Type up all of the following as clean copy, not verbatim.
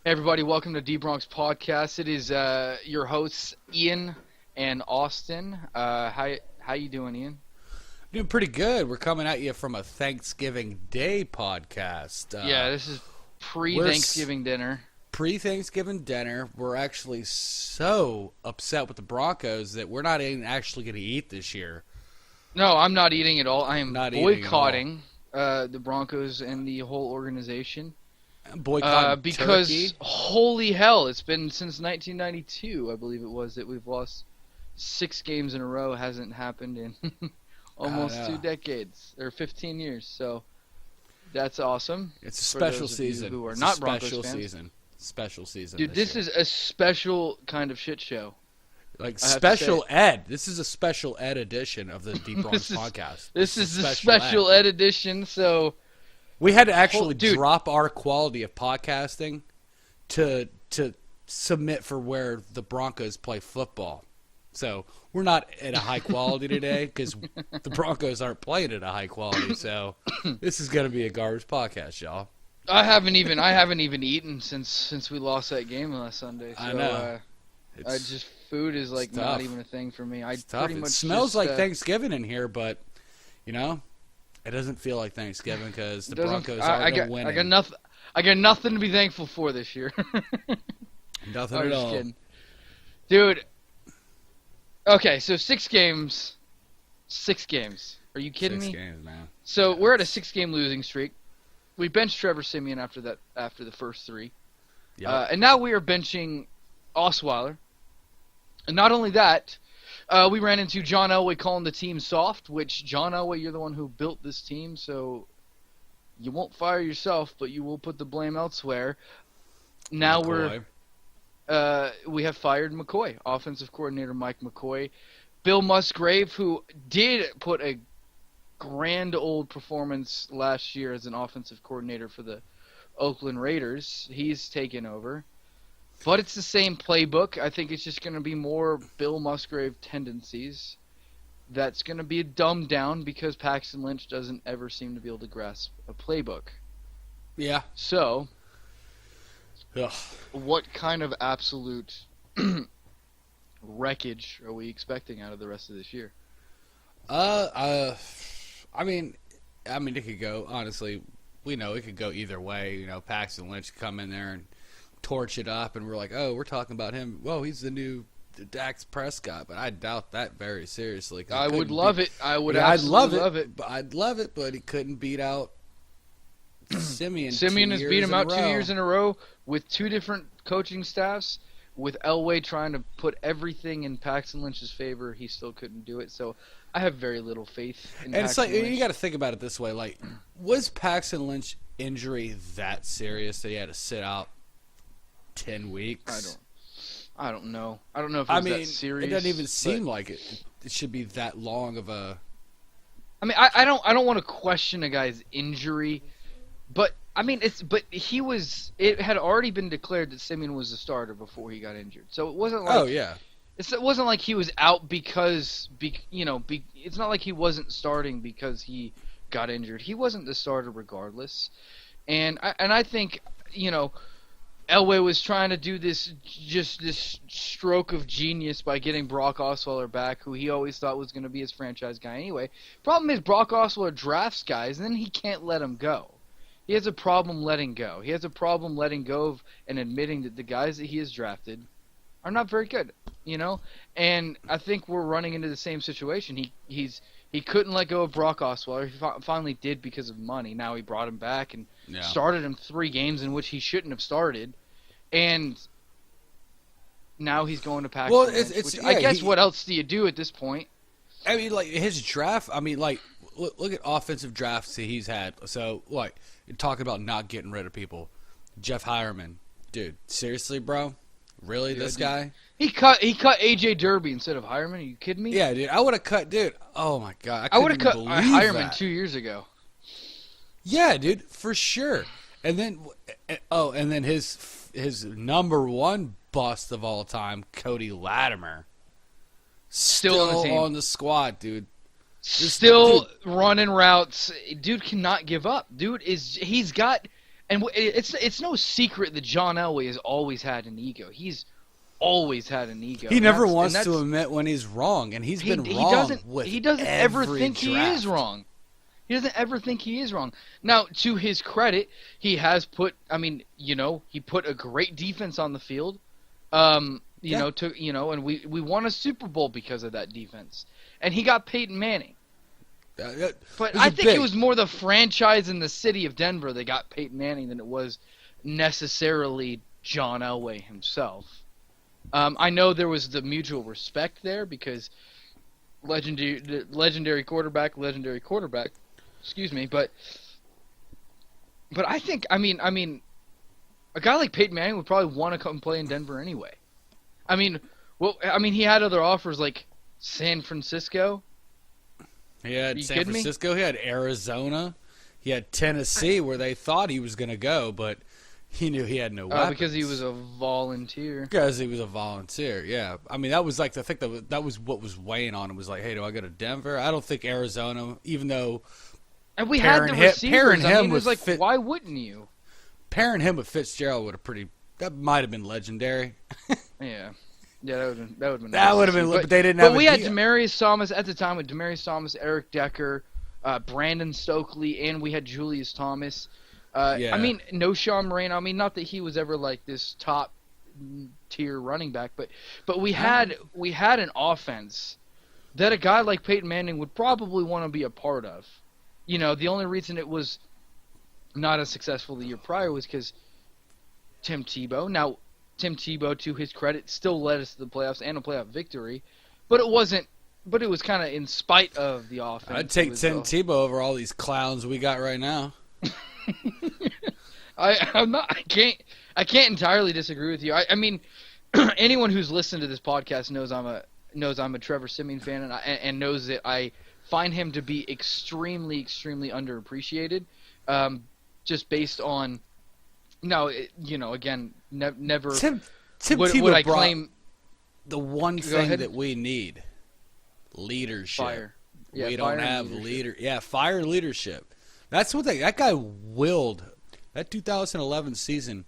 Hey everybody, welcome to D-Broncos podcast. It is your hosts Ian and Austin. How you doing, Ian? Doing pretty good. We're coming at you from a Thanksgiving Day podcast. Yeah, this is pre-Thanksgiving dinner. Pre-Thanksgiving dinner. We're actually so upset with the Broncos that we're not even actually going to eat this year. No, I'm not eating at all. I am Not boycotting the Broncos and the whole organization. Boycott because turkey. Holy hell, it's been since 1992, I believe it was, that we've lost 6 games in a row. Hasn't happened in almost 2 decades or 15 years. So that's awesome. It's a special season. Who are it's not a Broncos special fans. season. Special season. Dude, this is a special kind of shit show. Like special ed. This is a special ed edition of the D-Broncos podcast. This is the special ed edition. So we had to actually drop our quality of podcasting to submit for where the Broncos play football. So we're not at a high quality today because the Broncos aren't playing at a high quality. So this is going to be a garbage podcast, y'all. I haven't even eaten since we lost that game last Sunday. So, I know. Food is like not even a thing for me. It's tough. It smells like Thanksgiving in here, but you know. It doesn't feel like Thanksgiving because the Broncos aren't winning. I got nothing to be thankful for this year. Nothing at all. Kidding. Dude. Okay, so 6 games. 6 games. Are you kidding me? 6 games, man. So we're at a 6-game losing streak. We benched Trevor Siemian after the first 3. Yep. And now we are benching Osweiler. And not only that, we ran into John Elway calling the team soft, which, John Elway, you're the one who built this team, so you won't fire yourself, but you will put the blame elsewhere. Now we have fired McCoy, offensive coordinator Mike McCoy. Bill Musgrave, who did put a grand old performance last year as an offensive coordinator for the Oakland Raiders, he's taken over. But it's the same playbook. I think it's just going to be more Bill Musgrave tendencies. That's going to be dumbed down because Paxton Lynch doesn't ever seem to be able to grasp a playbook. Yeah. So, Ugh. What kind of absolute wreckage are we expecting out of the rest of this year? I mean, it could go, honestly, we know it could go either way. You know, Paxton Lynch could come in there and torch it up, and we're like, oh, we're talking about him. Well, he's the new Dax Prescott, but I doubt that very seriously. I would love it. I would absolutely love it. I'd love it, but he couldn't beat out Siemian. Siemian has beat him out 2 years in a row with 2 different coaching staffs. With Elway trying to put everything in Paxton Lynch's favor, he still couldn't do it. So I have very little faith in And Paxton Lynch. You got to think about it this way: like, was Paxton Lynch injury that serious that he had to sit out 10 weeks? I don't know. I don't know if it was that serious. It doesn't even seem like it should be that long of a. I mean, I don't want to question a guy's injury, but I mean, it had already been declared that Siemian was the starter before he got injured. So it wasn't like it wasn't like he was out because it's not like he wasn't starting because he got injured. He wasn't the starter regardless. And I think, Elway was trying to do this stroke of genius by getting Brock Osweiler back, who he always thought was going to be his franchise guy anyway. Problem is, Brock Osweiler drafts guys, and then he can't let them go. He has a problem letting go. He has a problem letting go of and admitting that the guys that he has drafted are not very good, And I think we're running into the same situation. He couldn't let go of Brock Osweiler. He finally did because of money. Now he brought him back and started him 3 games in which he shouldn't have started. And now he's going to Paxton Lynch, I guess what else do you do at this point? I mean, like, his draft, look at offensive drafts that he's had. So, you're talking about not getting rid of people. Jeff Hireman. Dude, seriously, bro? Really, this guy? He cut A.J. Derby instead of Hireman. Are you kidding me? Yeah, dude. I would have cut, dude. Oh, my God. I would have cut Hireman 2 years ago. Yeah, dude, for sure. And then his number 1 bust of all time, Cody Latimer. Still on the squad, dude. Still running routes. Dude cannot give up. Dude he's got And it's no secret that John Elway has always had an ego. He's always had an ego. He never wants to admit when he's wrong, and he's been wrong with He doesn't ever think draft. he is wrong. He doesn't ever think he is wrong. Now, to his credit, he has put. I mean, he put a great defense on the field. And we won a Super Bowl because of that defense. And he got Peyton Manning. But I think it was more the franchise in the city of Denver that got Peyton Manning than it was necessarily John Elway himself. I know there was the mutual respect there because legendary quarterback. Excuse me, but I think I mean a guy like Peyton Manning would probably want to come play in Denver anyway. He had other offers like San Francisco. He had San Francisco. He had Arizona. He had Tennessee, where they thought he was going to go, but he knew he had no weapons. Because he was a volunteer. Because he was a volunteer, yeah. I mean, that was like that was what was weighing on him. Was like, hey, do I go to Denver? I don't think Arizona, even though. And we had the receivers. It was like, why wouldn't you? Pairing him with Fitzgerald would have that might have been legendary. Yeah. Yeah, that would have been. That would have been, but they didn't have. But we had Demaryius Thomas at the time with Demaryius Thomas, Eric Decker, Brandon Stokely, and we had Julius Thomas. I mean, no Sean Moreno. I mean, not that he was ever like this top tier running back, but we had an offense that a guy like Peyton Manning would probably want to be a part of. The only reason it was not as successful the year prior was because Tim Tebow. Now, Tim Tebow, to his credit, still led us to the playoffs and a playoff victory, but it wasn't. But it was kind of in spite of the offense. I'd take Tim Tebow over all these clowns we got right now. I can't entirely disagree with you. I mean, anyone who's listened to this podcast knows I'm a Trevor Siemian fan, and knows that I find him to be extremely, extremely underappreciated, just based on. No, again, never. Tim Tebow would I brought claim the one thing that we need: leadership. Fire. Yeah, we don't have leader. Yeah, fire leadership. That's what that guy willed. That 2011 season,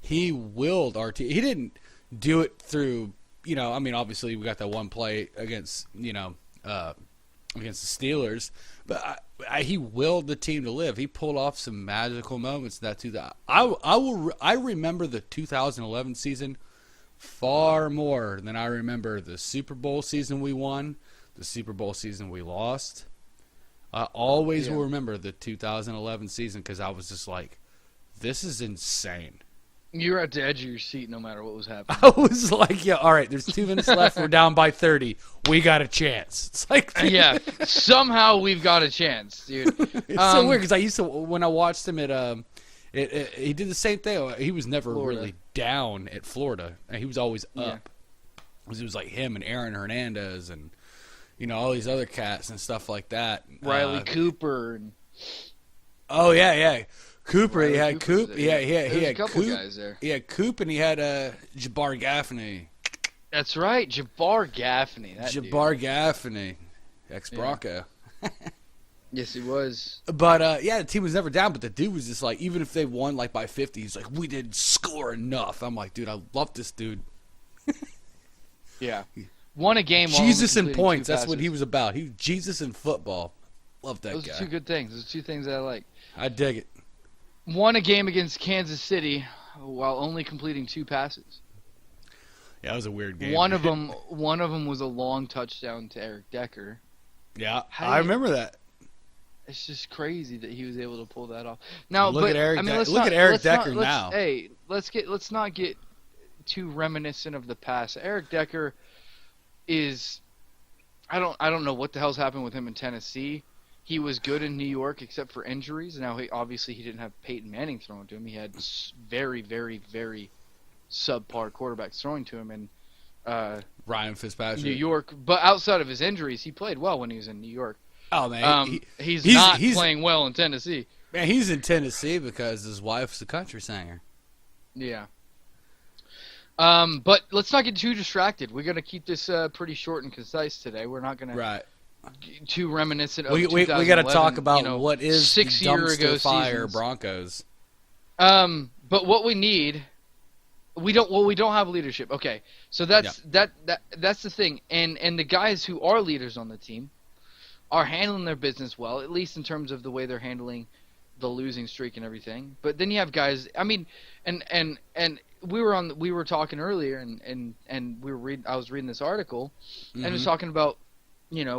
he willed our team. He didn't do it through. I mean, obviously we got that one play against against the Steelers, but he willed the team to live. He pulled off some magical moments in that 2000. I remember the 2011 season far more than I remember the Super Bowl season we won, the Super Bowl season we lost. I always will remember the 2011 season because I was just like, this is insane. You were at the edge of your seat no matter what was happening. I was like, yeah, all right, there's 2 minutes left. We're down by 30. We got a chance. It's like, yeah, somehow we've got a chance, dude. It's so weird because when I watched him at he did the same thing. He was never really down at Florida. He was always up. It was like him and Aaron Hernandez and all these other cats and stuff like that. Riley Cooper. Oh yeah. Cooper, he had Coop. He had a couple Coop. guys there. He had Coop, and he had Jabbar Gaffney. That's right, Jabbar Gaffney. Gaffney, ex-Bronco. Yeah. Yes, he was. But the team was never down. But the dude was just like, even if they won like by 50, he's like, we didn't score enough. I'm like, dude, I love this dude. Yeah, won a game. Jesus and points. That's what he was about. He Jesus and football. Love that guy. Those are two good things. Those are two things that I like. I dig it. Won a game against Kansas City while only completing 2 passes. Yeah, that was a weird game. One of them was a long touchdown to Eric Decker. Yeah, I remember that. It's just crazy that he was able to pull that off. Now, look at Eric Decker now. Hey, let's not get too reminiscent of the past. Eric Decker is, I don't know what the hell's happened with him in Tennessee. He was good in New York except for injuries. Now, he didn't have Peyton Manning throwing to him. He had very, very, very subpar quarterbacks throwing to him in Ryan Fitzpatrick, New York. But outside of his injuries, he played well when he was in New York. Oh man, he's not playing well in Tennessee. Man, he's in Tennessee because his wife's a country singer. Yeah. But let's not get too distracted. We're gonna keep this pretty short and concise today. We're not gonna too reminiscent of we got to talk about what is 6 year ago dumpster fire seasons. Broncos. But what we need, we don't have leadership. Okay, so that's that's the thing. And the guys who are leaders on the team are handling their business well, at least in terms of the way they're handling the losing streak and everything. But then you have guys. I mean, and we were talking earlier, and I was reading this article, and it was talking about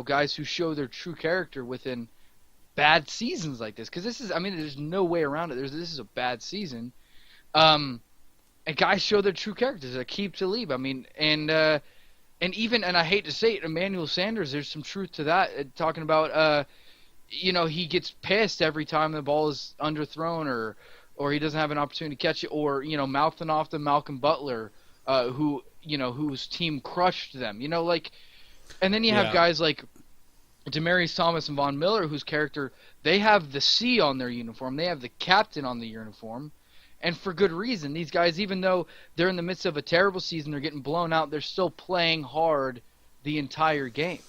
guys who show their true character within bad seasons like this, because this is, I mean, there's no way around it. This is a bad season. And guys show their true characters. Aqib Talib. I mean, and even, and I hate to say it, Emmanuel Sanders. There's some truth to that. Talking about, he gets pissed every time the ball is underthrown, or he doesn't have an opportunity to catch it, or mouthing off to Malcolm Butler, whose team crushed them. And then you have guys like Demaryius Thomas and Von Miller, whose character, they have the C on their uniform. They have the captain on the uniform. And for good reason. These guys, even though they're in the midst of a terrible season, they're getting blown out, they're still playing hard the entire game.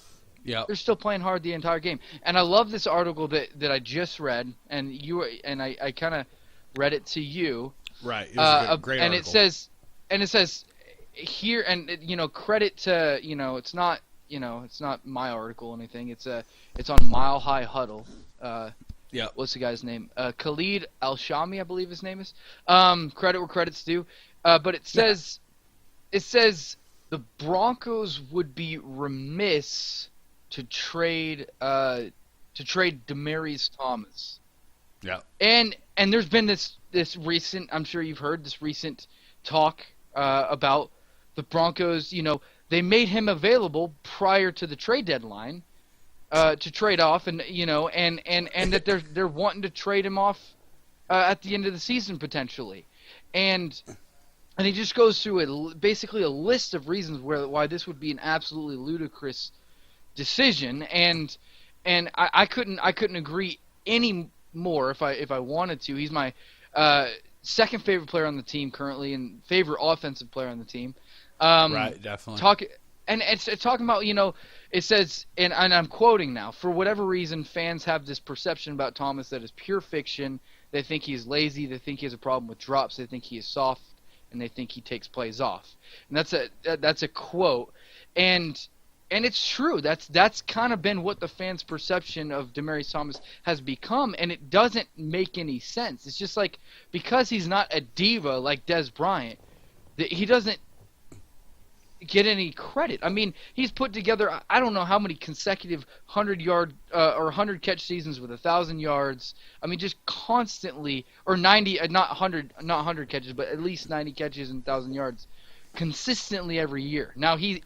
Yeah, they're still playing hard the entire game. And I love this article that I just read, and I kind of read it to you. Right. It was a great and article. It says here, and credit to, it's not my article or anything. It's on Mile High Huddle. Yeah. What's the guy's name? Khalid Al-Shami, I believe his name is. Credit where credit's due. But it says the Broncos would be remiss to trade Demaryius Thomas. Yeah. And there's been this recent, I'm sure you've heard this recent talk about the Broncos. They made him available prior to the trade deadline. To trade off, and that they're wanting to trade him off at the end of the season potentially, and he just goes through basically a list of reasons why this would be an absolutely ludicrous decision, and I couldn't agree any more if I wanted to. He's my second favorite player on the team currently, and favorite offensive player on the team. Right, definitely. And it's talking about, it says, and I'm quoting now, for whatever reason, fans have this perception about Thomas that is pure fiction. They think he's lazy. They think he has a problem with drops. They think he is soft, and they think he takes plays off. And that's a quote. And it's true. That's kind of been what the fans' perception of Demaryius Thomas has become, and it doesn't make any sense. It's just like, because he's not a diva like Des Bryant, he doesn't get any credit. I mean, he's put together, I don't know how many consecutive 100-yard or 100-catch seasons with 1,000 yards. I mean, just constantly, or 90, not 100 catches, but at least 90 catches and 1,000 yards consistently every year. Now he's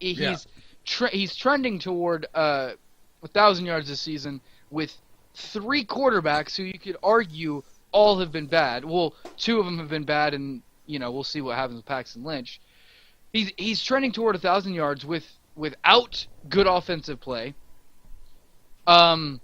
trending toward 1,000 yards this season with 3 quarterbacks who you could argue all have been bad. Well, 2 of them have been bad, and we'll see what happens with Paxton Lynch. He's trending toward 1,000 yards without good offensive play. Not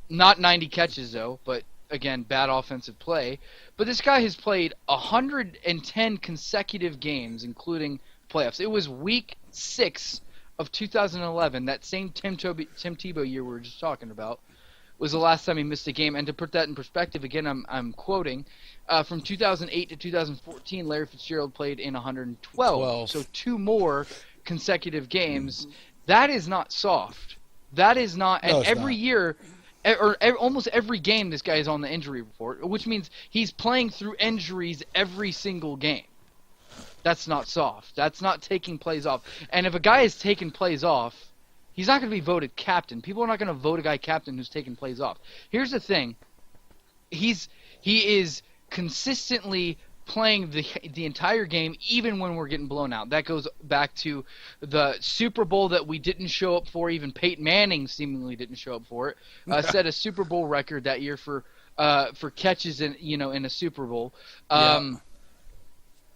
90 catches though, but again, bad offensive play. But this guy has played 110 consecutive games, including playoffs. It was week 6 of 2011, that same Tim Tebow year we were just talking about, was the last time he missed a game. And to put that in perspective, again, I'm quoting, from 2008 to 2014, Larry Fitzgerald played in 112. So 2 more consecutive games. That is not soft. That is not. And every year, or almost every game, this guy is on the injury report, which means he's playing through injuries every single game. That's not soft. That's not taking plays off. And if a guy is taking plays off, he's not going to be voted captain. People are not going to vote a guy captain who's taking plays off. Here's the thing. He is consistently playing the entire game, even when we're getting blown out. That goes back to the Super Bowl that we didn't show up for. Even Peyton Manning seemingly didn't show up for it. Set a Super Bowl record that year for catches in a Super Bowl.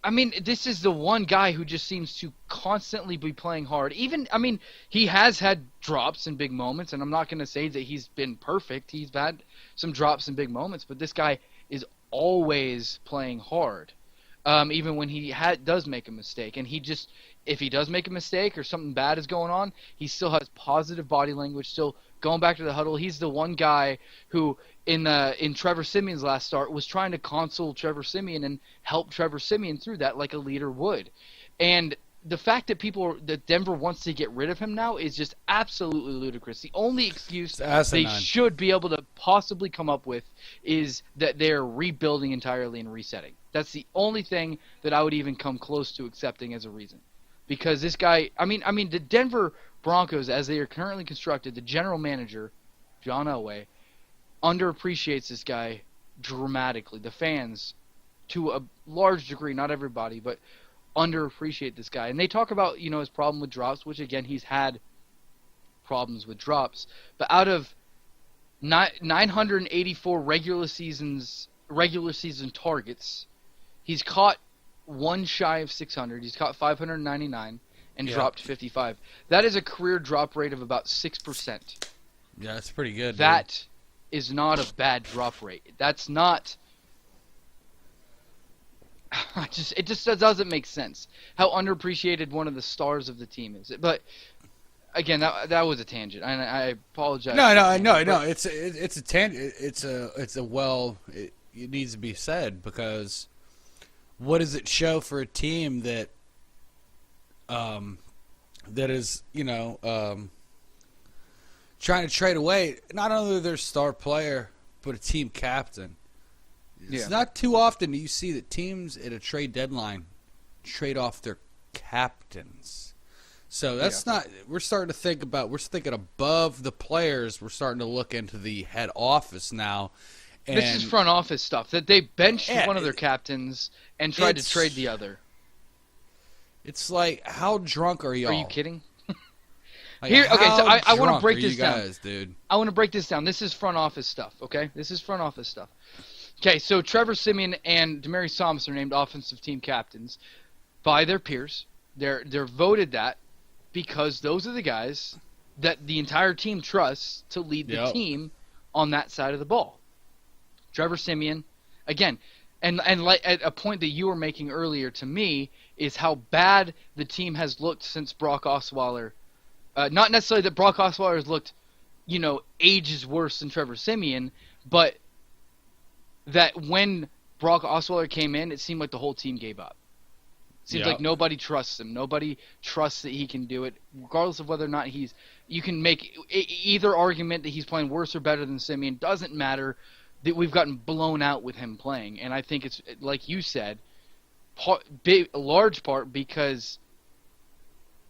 I mean, this is the one guy who just seems to constantly be playing hard. He has had drops in big moments, and I'm not going to say that he's been perfect. He's had some drops in big moments, but this guy is always playing hard, even when he does make a mistake. And if he does make a mistake or something bad is going on, he still has positive body language, still going back to the huddle. He's the one guy who, in Trevor Siemian's last start was trying to console Trevor Siemian and help Trevor Siemian through that like a leader would. And the fact that Denver wants to get rid of him now is just absolutely ludicrous. The only excuse they should be able to possibly come up with is that they're rebuilding entirely and resetting. That's the only thing that I would even come close to accepting as a reason. Because this guy, I mean, the Denver Broncos, as they are currently constructed, the general manager, John Elway, underappreciates this guy dramatically. The fans, to a large degree, not everybody, but underappreciate this guy. And they talk about, his problem with drops, which again, he's had problems with drops. But out of 984 regular season targets, he's caught one shy of 600. He's caught 599 and dropped 55. That is a career drop rate of about 6%. Yeah, that's pretty good. That is not a bad drop rate. That's not... it just doesn't make sense how underappreciated one of the stars of the team is. But again, that was a tangent, and I apologize. No. It's a tangent. It needs to be said, because what does it show for a team that is trying to trade away not only their star player but a team captain? It's not too often you see that teams at a trade deadline trade off their captains. So that's not. We're starting to think about. We're thinking above the players. We're starting to look into the head office now. And this is front office stuff that they benched one of their captains and tried to trade the other. It's like, how drunk are y'all? Are you kidding? Like, so I want to break this down. Dude? I want to break this down. This is front office stuff, okay? This is front office stuff. Okay, so Trevor Siemian and Demaryius Thomas are named offensive team captains by their peers. They're voted that because those are the guys that the entire team trusts to lead the team on that side of the ball. Trevor Siemian, again, and like at a point that you were making earlier to me is how bad the team has looked since Brock Osweiler. Not necessarily that Brock Osweiler has looked, ages worse than Trevor Siemian, but that when Brock Osweiler came in, it seemed like the whole team gave up. It seems like nobody trusts him. Nobody trusts that he can do it, regardless of whether or not you can make either argument that he's playing worse or better than Siemian. Doesn't matter. That we've gotten blown out with him playing, and I think it's like you said, a large part because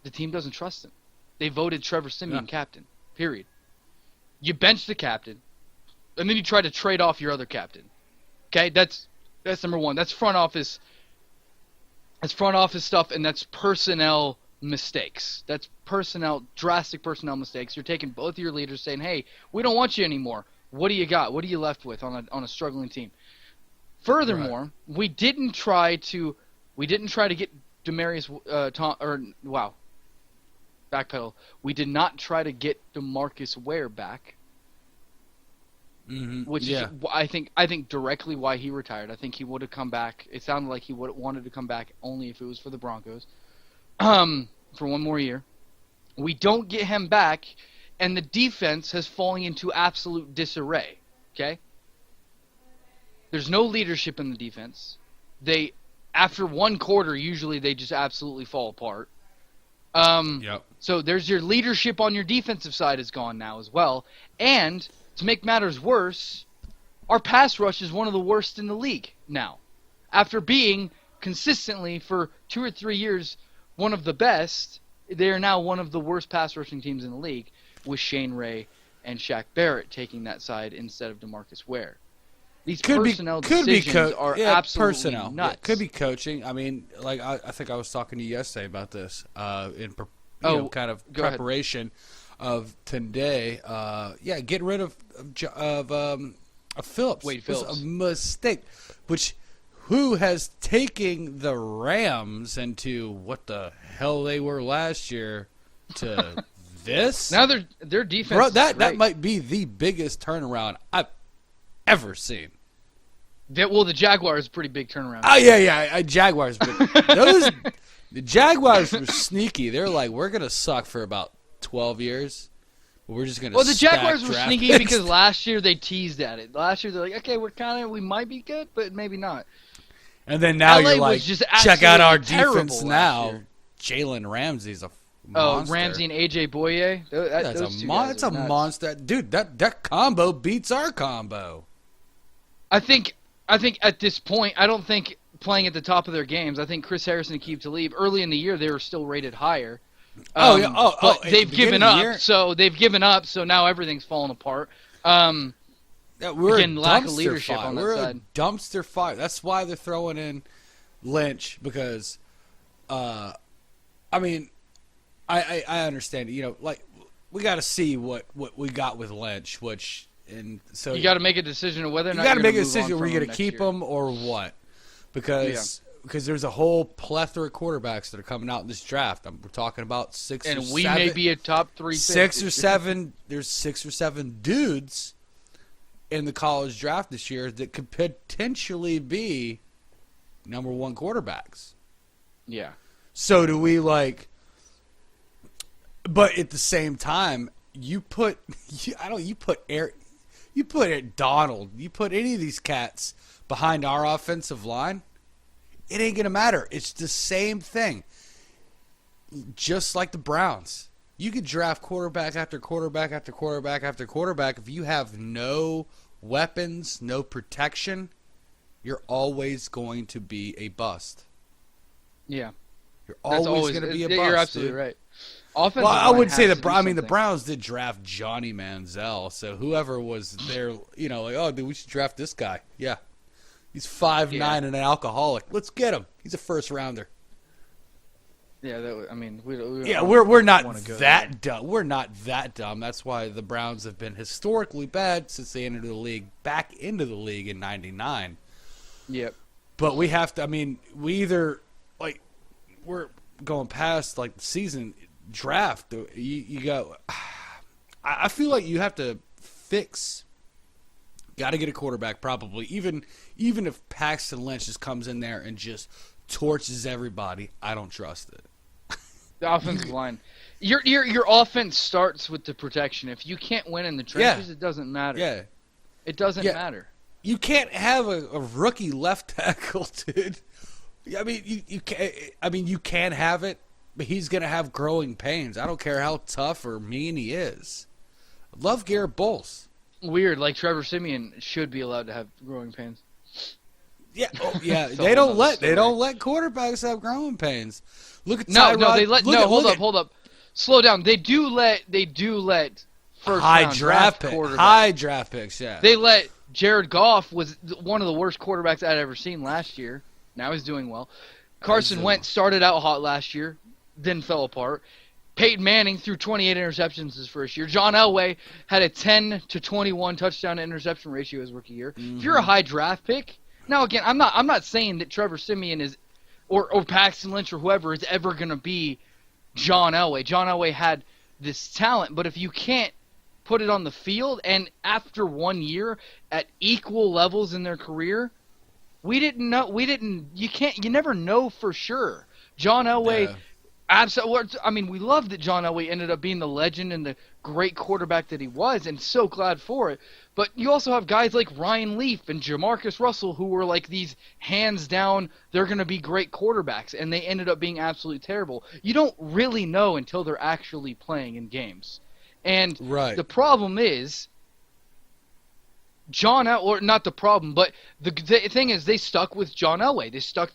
the team doesn't trust him. They voted Trevor Siemian captain. Period. You bench the captain, and then you try to trade off your other captain. Okay, that's number one. That's front office. That's front office stuff, and that's personnel mistakes. That's drastic personnel mistakes. You're taking both of your leaders, saying, "Hey, we don't want you anymore. What do you got? What are you left with on a struggling team?" Furthermore, we didn't try to get Demaryius backpedal. We did not try to get DeMarcus Ware back. Mm-hmm. Which is, I think directly why he retired. I think he would have come back. It sounded like he would have wanted to come back only if it was for the Broncos, for one more year. We don't get him back, and the defense has fallen into absolute disarray. Okay, there's no leadership in the defense. After one quarter, usually they just absolutely fall apart. So there's your leadership on your defensive side is gone now as well, and to make matters worse, our pass rush is one of the worst in the league now. After being consistently for 2 or 3 years one of the best, they are now one of the worst pass rushing teams in the league, with Shane Ray and Shaq Barrett taking that side instead of DeMarcus Ware. These personnel decisions are absolutely nuts. Yeah, could be coaching. I mean, like I think I was talking to you yesterday about this in preparation of today. Getting rid of Phillips. Wade Phillips was a mistake. Who has taken the Rams into what the hell they were last year to this? Now their defense. Bro, that might be the biggest turnaround I've ever seen. The Jaguars pretty big turnaround. Oh yeah, Jaguars. But the Jaguars were sneaky. They're like, we're gonna suck for about 12 years, We're just gonna. Well, the Jaguars were sneaky picks. because last year they teased at it. Last year they're like, okay, we might be good, but maybe not. And then now LA you're like, just check out our terrible defense now. Jalen Ramsey's a monster. Oh, Ramsey and AJ Boye. That's a monster, dude. That combo beats our combo. I think at this point, I don't think playing at the top of their games. I think Chris Harrison and Aqib Talib early in the year they were still rated higher. But they've given up. So they've given up. So now everything's falling apart. We're again, lack of leadership on that side. We're a dumpster fire. That's why they're throwing in Lynch because, I mean, I understand. You know, like we got to see what we got with Lynch, so you got to make a decision of whether or not you got to make a move decision. Were you going to keep year. him or what? Because there's a whole plethora of quarterbacks that are coming out in this draft. We're talking about six and or seven. we may be a top 3 6 or 7. There's 6 or 7 dudes in the college draft this year that could potentially be number 1 quarterbacks. Yeah. So do we like? But at the same time, you put Donald, you put any of these cats behind our offensive line, it ain't gonna matter. It's the same thing. Just like the Browns. You could draft quarterback after quarterback after quarterback after quarterback. If you have no weapons, no protection, you're always going to be a bust. Yeah. You're always going to be a bust. You're absolutely right. Offensive I would say the the Browns did draft Johnny Manziel, so whoever was there, like, oh, dude, we should draft this guy. Yeah. He's 5'9" and an alcoholic. Let's get him. He's a first rounder. Yeah, we're not that dumb. We're not that dumb. That's why the Browns have been historically bad since they entered the league, back into the league in '99. Yep. But we have to. I mean, we either like we're going past like the season draft. You go. I feel like you have to fix. Got to get a quarterback probably. Even if Paxton Lynch just comes in there and just torches everybody, I don't trust it. The offensive line. Your offense starts with the protection. If you can't win in the trenches, it doesn't matter. Yeah. It doesn't matter. You can't have a rookie left tackle, dude. I mean, you can't. I mean, you can have it, but he's gonna have growing pains. I don't care how tough or mean he is. Love Garrett Bowles. Weird, like Trevor Siemian should be allowed to have growing pains. Yeah, they don't let quarterbacks have growing pains. Look at hold up. Slow down. They do let first high draft picks. Yeah, they let Jared Goff was one of the worst quarterbacks I'd ever seen last year. Now he's doing well. Carson Wentz started out hot last year, then fell apart. Peyton Manning threw 28 interceptions his first year. John Elway had a 10-21 touchdown to interception ratio his rookie year. Mm-hmm. If you're a high draft pick, now again, I'm not saying that Trevor Siemian is or Paxton Lynch or whoever is ever going to be John Elway. John Elway had this talent, but if you can't put it on the field and after 1 year at equal levels in their career, you never know for sure. John Elway absolutely. I mean, we love that John Elway ended up being the legend and the great quarterback that he was, and so glad for it. But you also have guys like Ryan Leaf and Jamarcus Russell who were like these hands down, they're going to be great quarterbacks, and they ended up being absolutely terrible. You don't really know until they're actually playing in games. And the problem is, not the problem, but the thing is they stuck with John Elway. They stuck,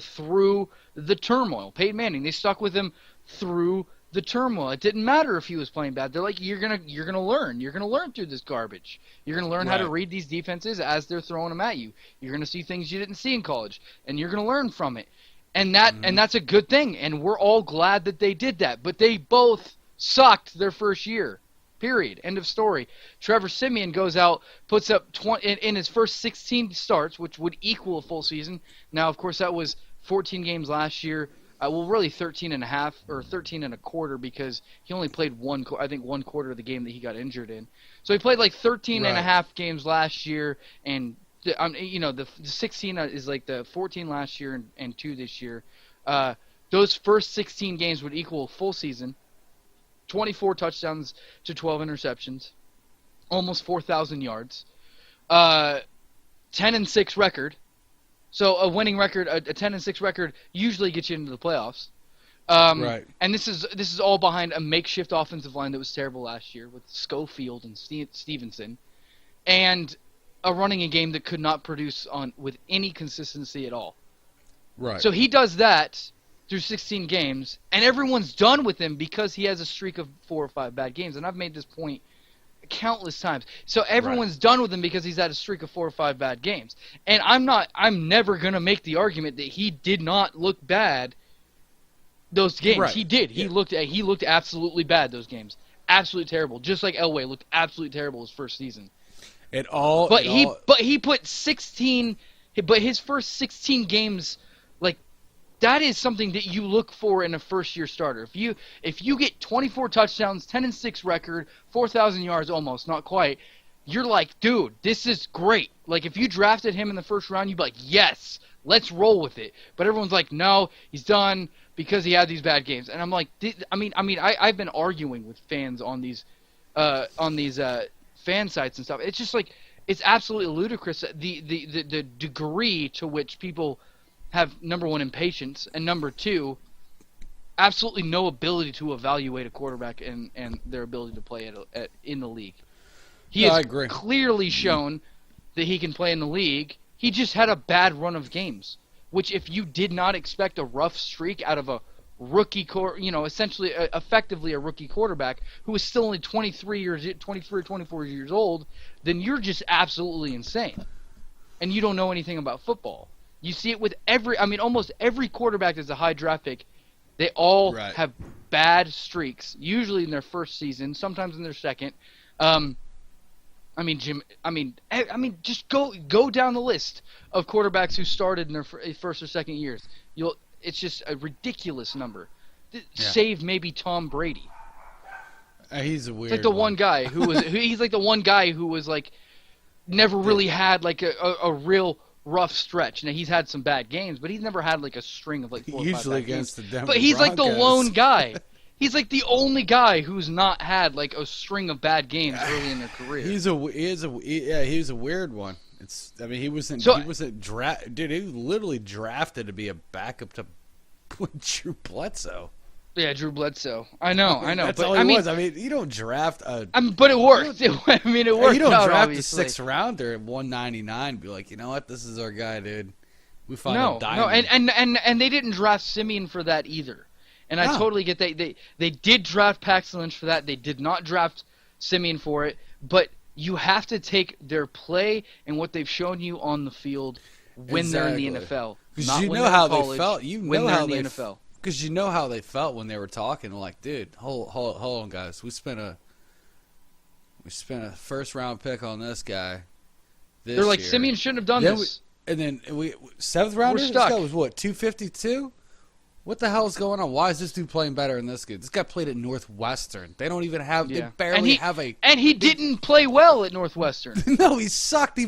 through the turmoil. Peyton Manning, they stuck with him through the turmoil. It didn't matter if he was playing bad. They're like, you're gonna learn. You're gonna learn through this garbage. You're gonna learn how to read these defenses as they're throwing them at you. You're gonna see things you didn't see in college, and you're gonna learn from it. And that's a good thing. And we're all glad that they did that. But they both sucked their first year. Period. End of story. Trevor Siemian goes out, puts up 20 in his first 16 starts, which would equal a full season. Now, of course, that was 14 games last year. Really 13 and a half or 13 and a quarter because he only played one quarter of the game that he got injured in. So he played like 13 and a half games last year, and the 16 is like the 14 last year and 2 this year. Those first 16 games would equal a full season. 24 touchdowns to 12 interceptions, almost 4,000 yards, 10-6 record. So a winning record, a 10-6 record, usually gets you into the playoffs. Right. And this is all behind a makeshift offensive line that was terrible last year with Schofield and Stevenson, and a running game that could not produce with any consistency at all. Right. So he does that through 16 games, and everyone's done with him because he has a streak of 4 or 5 bad games. And I've made this point countless times. So everyone's done with him because he's had a streak of 4 or 5 bad games. And I'm never going to make the argument that he did not look bad those games. Right. He did. He looked absolutely bad those games. Absolutely terrible. Just like Elway looked absolutely terrible his first season. But he put 16, but his first 16 games, like, that is something that you look for in a first-year starter. If you get 24 touchdowns, 10-6 record, 4,000 yards almost, not quite, you're like, dude, this is great. Like, if you drafted him in the first round, you'd be like, yes, let's roll with it. But everyone's like, no, he's done because he had these bad games. And I'm like, I've been arguing with fans on these fan sites and stuff. It's just like, it's absolutely ludicrous the degree to which people have, number one, impatience, and number two, absolutely no ability to evaluate a quarterback and their ability to play in the league. He has clearly shown that he can play in the league. He just had a bad run of games, which if you did not expect a rough streak out of a rookie essentially effectively a rookie quarterback who is still only 23 or 24 years old, then you're just absolutely insane. And you don't know anything about football. You see it with almost every quarterback that's a high draft pick. They all have bad streaks, usually in their first season, sometimes in their second. Just go down the list of quarterbacks who started in their first or second years. It's just a ridiculous number. Save maybe Tom Brady. He's a weird. It's like the one guy who was. He's like the one guy who was like never really had like a real rough stretch. Now he's had some bad games, but he's never had like a string of like 4 or 5 usually bad against games. the Denver But he's Broncos. like the lone guy. He's like the only guy who's not had like a string of bad games early in their career. He was a weird one. He wasn't dude, he was literally drafted to be a backup to Drew Bledsoe. Yeah, Drew Bledsoe. I know. That's all he was. You don't draft a. But it worked. It worked. You don't draft obviously. a 6th rounder at 199. Be like, you know what? This is our guy, dude. We found a diamond. No, and they didn't draft Simeon for that either. And I totally get that. They did draft Paxton Lynch for that. They did not draft Simeon for it. But you have to take their play and what they've shown you on the field when they're in the NFL. Because you know how they felt. When they're in the NFL. Because you know how they felt when they were talking. Like, dude, hold on, guys. We spent a first round pick on this guy. They're like, year. Simeon shouldn't have done this. And then we 7th rounder. This guy was what, 252? What the hell is going on? Why is this dude playing better than this kid? This guy played at Northwestern. They don't even have. Yeah. They barely have a. And he didn't play well at Northwestern. No, he sucked. They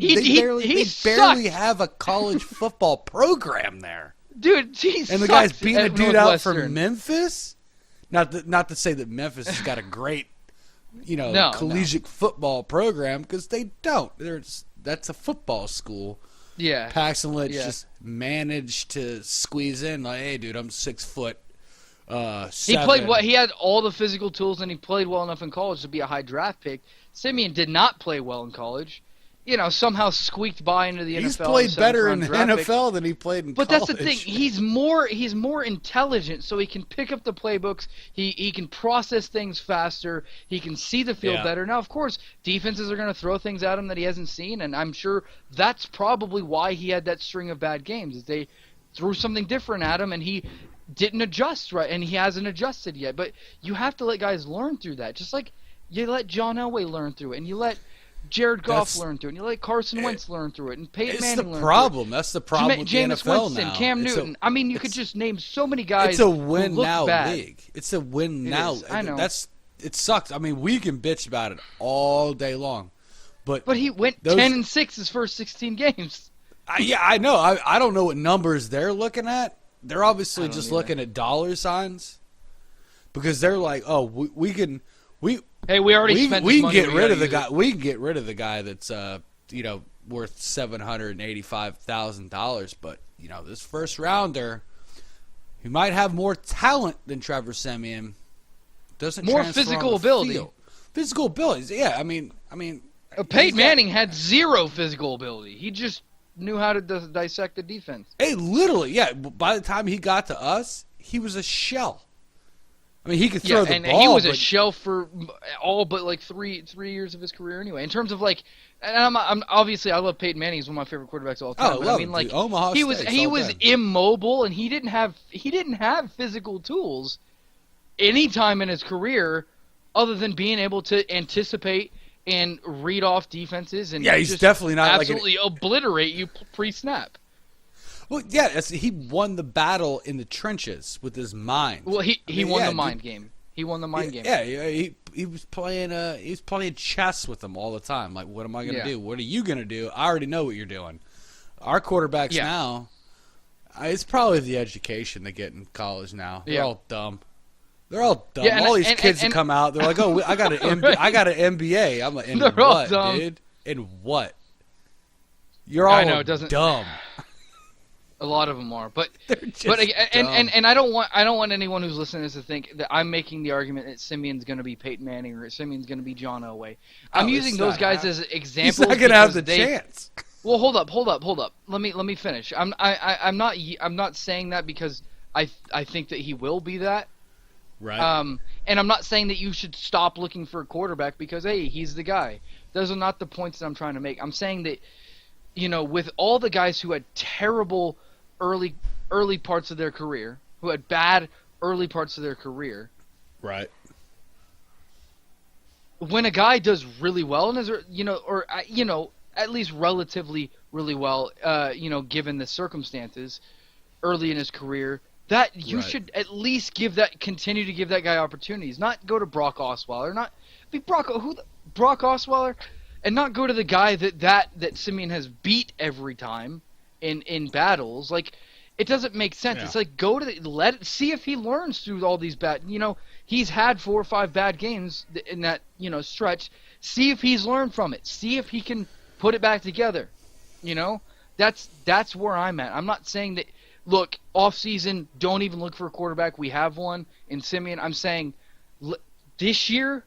barely have a college football program there. Dude, and the guy's beating a dude out from Memphis. Not to say that Memphis has got a great, collegiate football program, because they don't. That's a football school. Yeah. Paxton Lynch just managed to squeeze in like, hey, dude, I'm 6 foot. 7. He played well. He had all the physical tools, and he played well enough in college to be a high draft pick. Simeon did not play well in college. Somehow squeaked by into the NFL. He's played better in the NFL than he played in college. But that's the thing. He's more intelligent, so he can pick up the playbooks. He can process things faster. He can see the field better. Now, of course, defenses are going to throw things at him that he hasn't seen, and I'm sure that's probably why he had that string of bad games. Is they threw something different at him, and he didn't adjust right, and he hasn't adjusted yet. But you have to let guys learn through that, just like you let John Elway learn through it, and you let Jared Goff learned through it, and you let Carson Wentz learn through it, and Peyton Manning learned through it. That's the problem with Jameis the NFL Winston, now. Cam Newton. You could just name so many guys. It's a win-now bad. league. It's a win-now. I know. It sucks. We can bitch about it all day long, but he went 10-6 his first 16 games. I know. I don't know what numbers they're looking at. They're obviously just looking at dollar signs. because they're like, oh, we can Hey, we already spent we this can money, get rid of the guy. We can get rid of the guy that's worth $785,000, but this first rounder, he might have more talent than Trevor Siemian. Doesn't more transfer physical on the ability. field. Physical abilities, yeah. I mean, Peyton Manning had zero physical ability. He just knew how to dissect the defense. Hey, literally, yeah. By the time he got to us, he was a shell. I mean, he could throw the ball. And he was a shell for all but like three years of his career anyway. In terms of like, and I'm obviously I love Peyton Manning. He's one of my favorite quarterbacks of all time. Oh, but I mean, like Omaha he was immobile and he didn't have physical tools any time in his career other than being able to anticipate and read off defenses and he's just definitely not absolutely obliterate you pre-snap. Well, yeah, he won the battle in the trenches with his mind. Well, he won the mind game. He won the mind game. Yeah, he was playing chess with them all the time. Like, what am I going to do? What are you going to do? I already know what you're doing. Our quarterbacks now, it's probably the education they get in college now. They're all dumb. They're all dumb. Yeah, all these kids that come out, they're like, "Oh, I got an I got an MBA." I'm like, "In what, dude? In what?" You're all dumb. A lot of them are, but dumb. I don't want anyone who's listening to this to think that I'm making the argument that Simeon's going to be Peyton Manning or Simeon's going to to be John Elway. I'm using those guys as examples. He's not going to have the chance. Well, hold up. Let me finish. I'm not saying that because I think that he will be that. Right. And I'm not saying that you should stop looking for a quarterback because hey, he's the guy. Those are not the points that I'm trying to make. I'm saying that with all the guys who had terrible early parts of their career, who had bad early parts of their career. Right. When a guy does really well and is at least relatively really well, given the circumstances early in his career, that you should at least continue to give that guy opportunities, not go to Brock Osweiler, Brock Osweiler, and not go to the guy that Simeon has beat every time in battles. Like, it doesn't make sense. It's like go to see if he learns through all these bad. He's had 4 or 5 bad games in that stretch. See if he's learned from it. See if he can put it back together. That's where I'm at. I'm not saying that. Look, off season, don't even look for a quarterback. We have one in Simeon. I'm saying this year,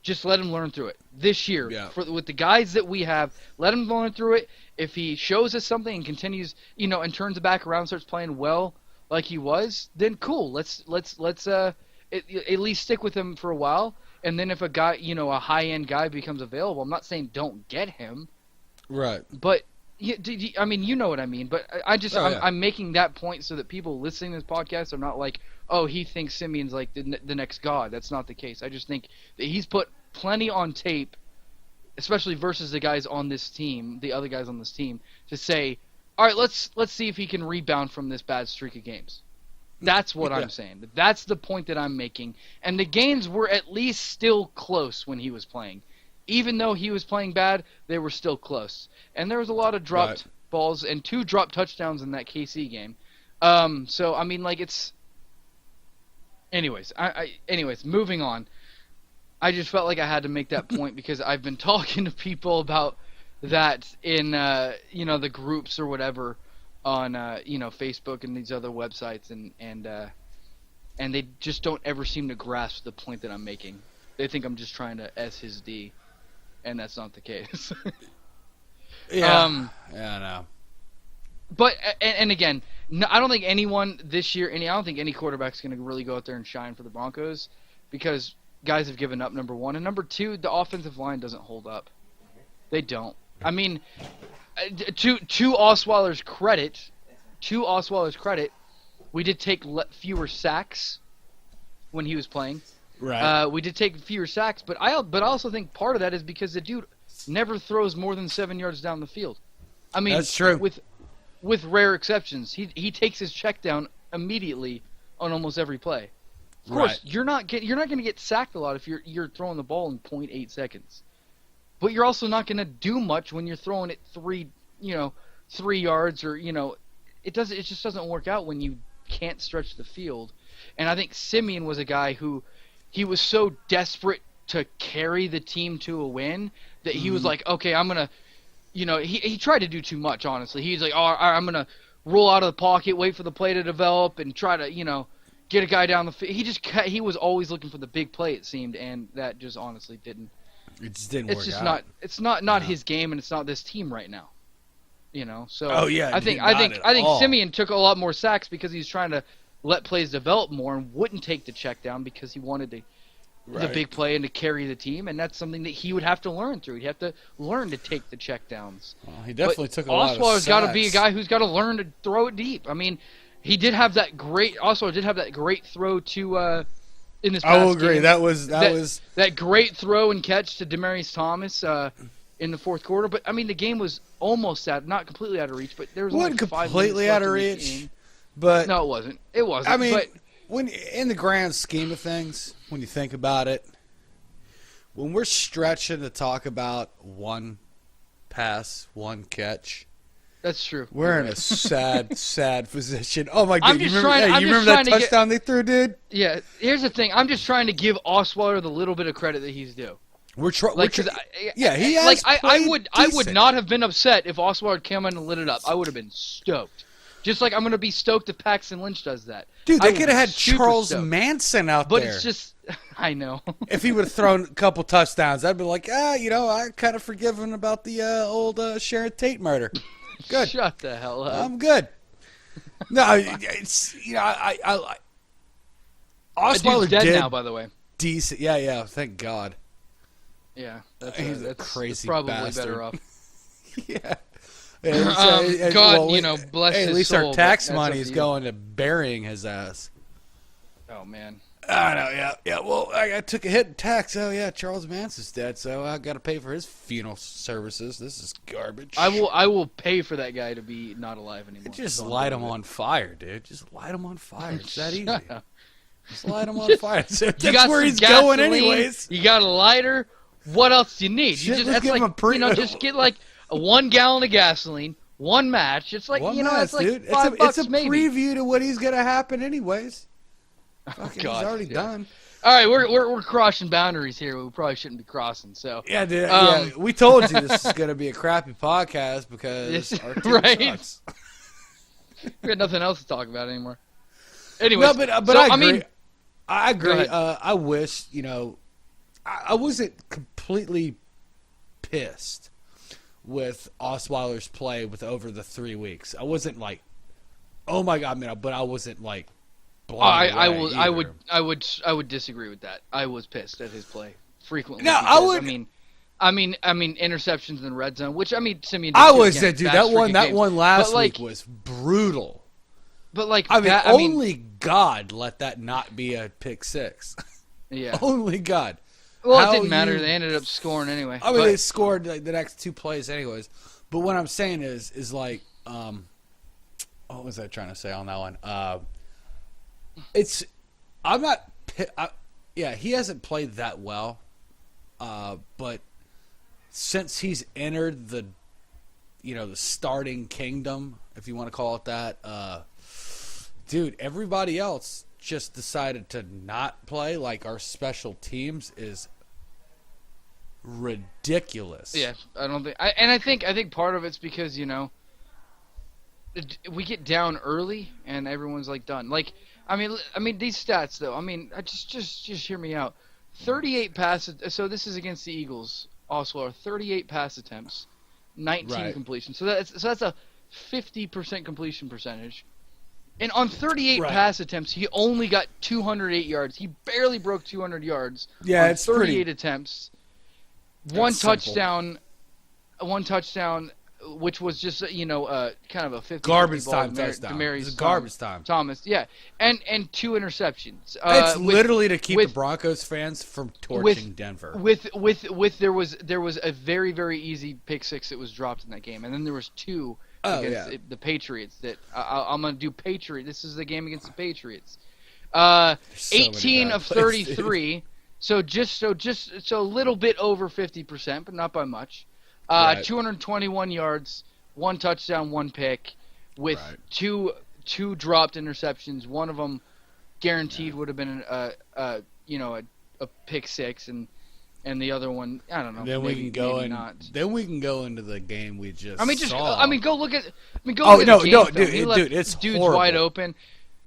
just let him learn through it. This year, with the guys that we have, let him learn through it. If he shows us something and continues, and turns it back around, starts playing well like he was, then cool. Let's at least stick with him for a while. And then if a guy, a high end guy becomes available, I'm not saying don't get him, right? But I mean, you know what I mean. But I'm making that point so that people listening to this podcast are not like, oh, he thinks Simeon's like the next god. That's not the case. I just think that he's put plenty on tape, especially versus the guys on this team, the other guys on this team, to say, all right, let's see if he can rebound from this bad streak of games. That's what I'm saying. That's the point that I'm making. And the games were at least still close when he was playing. Even though he was playing bad, they were still close. And there was a lot of dropped balls and 2 dropped touchdowns in that KC game. So, I mean, like, it's... Anyways, moving on. I just felt like I had to make that point because I've been talking to people about that in, the groups or whatever on, Facebook and these other websites, and they just don't ever seem to grasp the point that I'm making. They think I'm just trying to S his D, and that's not the case. I know. But and again, no, I don't think anyone this year, I don't think any quarterback's going to really go out there and shine for the Broncos because guys have given up, number one, and number two, the offensive line doesn't hold up. They don't. I mean, to Osweiler's credit, we did take fewer sacks when he was playing. Right. We did take fewer sacks, but I also think part of that is because the dude never throws more than 7 yards down the field. I mean, that's true. With rare exceptions, he takes his check down immediately on almost every play. Of course, you're not going to get sacked a lot if you're throwing the ball in 0.8 seconds. But you're also not going to do much when you're throwing it 3 yards or it just doesn't work out when you can't stretch the field. And I think Simeon was a guy who he was so desperate to carry the team to a win that he was like, okay, I'm going to, he tried to do too much, honestly. He's like, I'm going to roll out of the pocket, wait for the play to develop, and try to, get a guy down the field. He was always looking for the big play, it seemed, and that just honestly didn't. It just didn't work out. It's just not his game, and it's not this team right now. So I think Simeon took a lot more sacks because he's trying to let plays develop more and wouldn't take the check down because he wanted the big play and to carry the team, and that's something that he would have to learn through. He'd have to learn to take the check downs. Well, he definitely took a lot of sacks. Osweiler's got to be a guy who's got to learn to throw it deep. I mean, he did have that great. Osweiler did have that great throw to in this past I will agree. game. That was that great throw and catch to Demaryius Thomas in the fourth quarter. But I mean, the game was almost not completely out of reach, but there was only 5 minutes completely out of reach. But no, it wasn't. It wasn't. I mean, but when in the grand scheme of things, when you think about it, when we're stretching to talk about one pass, one catch, that's true. We're in a sad position. Oh my God! You remember that touchdown they threw, dude? Yeah. Here's the thing. I'm just trying to give Osweiler the little bit of credit that he's due. He has. I would not have been upset if Osweiler came in and lit it up. I would have been stoked. Just like I'm going to be stoked if Paxton Lynch does that. Dude, they could have had Charles Manson out there. But it's just, I know. If he would have thrown a couple touchdowns, I'd be like, I kind of forgiven about the old Sharon Tate murder. Good. Shut the hell up. I'm good. No, it's Osweiler dead did now, by the way. Decent. Yeah. Thank God. Yeah, he's a crazy probably bastard. better off. Yeah. God, bless his soul. At least our tax money is going to burying his ass. Oh man. I know. Yeah. Well, I took a hit in tax. Oh yeah, Charles Manson's dead, so I got to pay for his funeral services. This is garbage. I will pay for that guy to be not alive anymore. Just light him on fire, dude. Just light him on fire. It's that easy. Just light him on fire. That's where he's going, anyways. You got a lighter. What else do you need? Just get like 1 gallon of gasoline, 1 match. It's like it's like dude. $5 it's a maybe. preview to what he's gonna happen, anyways. God, he's already done. All right, we're crossing boundaries here. We probably shouldn't be crossing. So yeah, dude. We told you this is gonna be a crappy podcast because our team sucks. We got nothing else to talk about anymore. Anyway, no, but I agree. I wish I wasn't completely pissed with Osweiler's play with over the 3 weeks. I wasn't like, oh my God, man, but I wasn't like blown away I would disagree with that. I was pissed at his play frequently. No, I mean interceptions in the red zone, which Simeon. I was dude. That one last week was brutal. But only God let that not be a pick six. Yeah. Only God. Well, it didn't matter. They ended up scoring anyway. They scored like the next 2 plays anyways. But what I'm saying is like, what was I trying to say on that one? He hasn't played that well. But since he's entered the starting kingdom, if you want to call it that, dude, everybody else just decided to not play. Like, our special teams is ridiculous. Yeah, I think part of it's because we get down early and everyone's like done. Like, I mean these stats though. I mean, just hear me out. 38 passes. So this is against the Eagles. Osweiler, 38 pass attempts, 19 completions. So that's a 50% completion percentage. And on 38 pass attempts, he only got 208 yards. He barely broke 200 yards. Yeah, on it's 38 attempts. One touchdown, which was just kind of a 50 garbage time touchdown. Demaryius garbage time. Thomas, yeah, and 2 interceptions. It's literally to keep the Broncos fans from torching Denver. There was a very, very easy pick six that was dropped in that game, and then there was 2 against the Patriots. That I'm gonna do Patriot. This is the game against the Patriots. 18 of 33. So just a little bit over 50%, but not by much. 221 yards, 1 touchdown, 1 pick, with two 2 dropped interceptions. One of them guaranteed would have been a pick six, and the other one, I don't know. Then maybe, we can go in. Not. Then we can go into the game we just. Saw. Go look at. Dude, it's dude's horrible. wide open.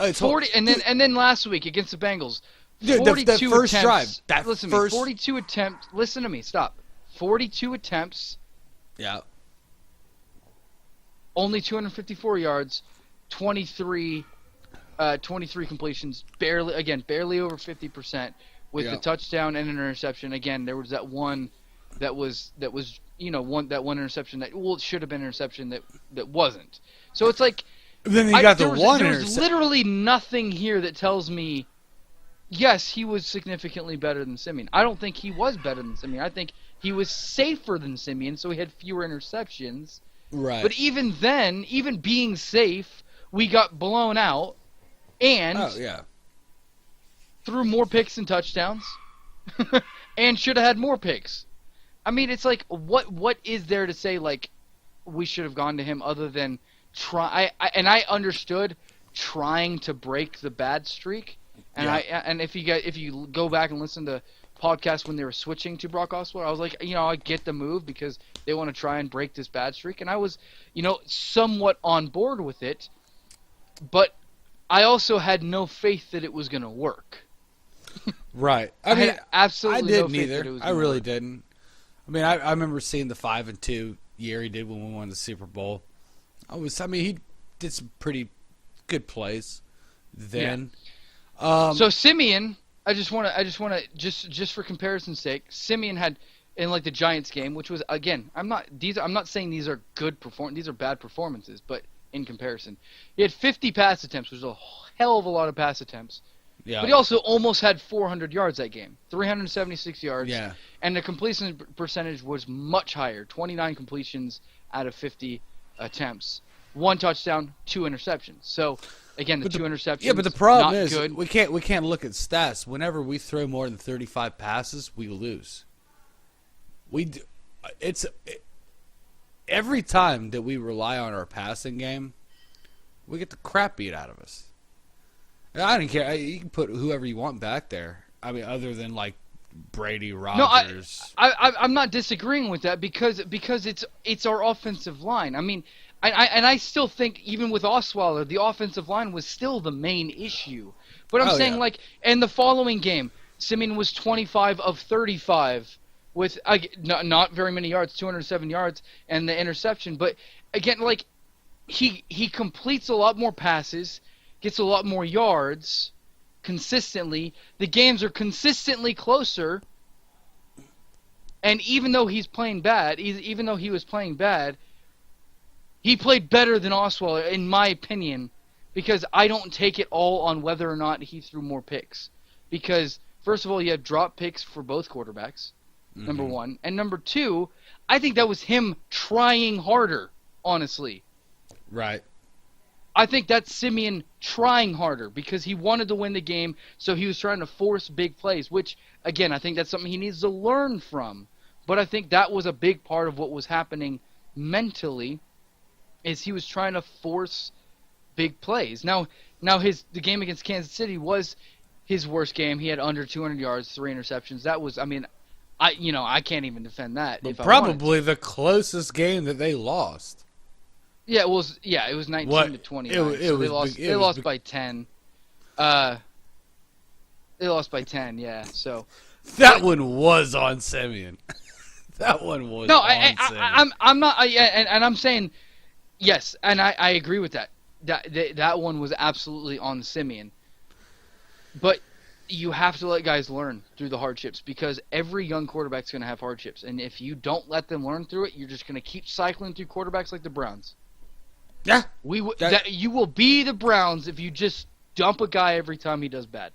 It's 40, and then last week against the Bengals, 42 that first attempts, drive. Listen to me. 42 attempts. Listen to me. Stop. 42 attempts. Yeah. Only 254 yards, 23 completions, barely over 50%, with the touchdown and an interception. Again, there was that one that was one interception that it should have been an interception that wasn't. So it's like then you got there's literally nothing here that tells me yes, he was significantly better than Simeon. I don't think he was better than Simeon. I think he was safer than Simeon, so he had fewer interceptions. Right. But even then, even being safe, we got blown out and threw more picks and touchdowns and should have had more picks. I mean, it's like, what is there to say, like, we should have gone to him other than try? I understood trying to break the bad streak. And if you go back and listen to podcasts when they were switching to Brock Osweiler, I was like, I get the move because they want to try and break this bad streak, and I was, somewhat on board with it, but I also had no faith that it was going to work. Right. I had absolutely no faith either. that it was I really didn't. I mean, I remember seeing the 5-2 year he did when we won the Super Bowl. He did some pretty good plays then. Yeah. So Simeon, I just want to for comparison's sake, Simeon had in like the Giants game, which was, again, I'm not saying these are these are bad performances, but in comparison, he had 50 pass attempts, which was a hell of a lot of pass attempts. Yeah. But he also almost had 400 yards that game, 376 yards. Yeah. And the completion percentage was much higher, 29 completions out of 50 attempts, 1 touchdown, 2 interceptions. So again, the 2 interceptions. Yeah, but the problem is good. we can't look at stats. Whenever we throw more than 35 passes, we lose. Every time that we rely on our passing game, we get the crap beat out of us. And I don't care. You can put whoever you want back there. I mean, other than like Brady, Rodgers. No, I'm not disagreeing with that because it's our offensive line. I mean, I still think even with Osweiler, the offensive line was still the main issue. But I'm saying like in the following game, Simeon was 25 of 35 with not very many yards, 207 yards, and the interception. But again, like he completes a lot more passes, gets a lot more yards consistently. The games are consistently closer. And even though he was playing bad, he played better than Osweiler, in my opinion, because I don't take it all on whether or not he threw more picks. Because, first of all, you have drop picks for both quarterbacks, number one. And number two, I think that was him trying harder, honestly. Right. I think that's Simeon trying harder because he wanted to win the game, so he was trying to force big plays, which, again, I think that's something he needs to learn from. But I think that was a big part of what was happening mentally, is he was trying to force big plays. Now the game against Kansas City was his worst game. He had under 200 yards, 3 interceptions. That was, I mean, I can't even defend that. But probably the closest game that they lost. Yeah, it was 19-29. They lost by 10. They lost by 10, yeah. So that one was on Simeon. That one was on Simeon. I'm not and I'm saying yes, and I agree with that. That one was absolutely on Simeon. But you have to let guys learn through the hardships because every young quarterback's going to have hardships, and if you don't let them learn through it, you're just going to keep cycling through quarterbacks like the Browns. Yeah, you will be the Browns if you just dump a guy every time he does bad.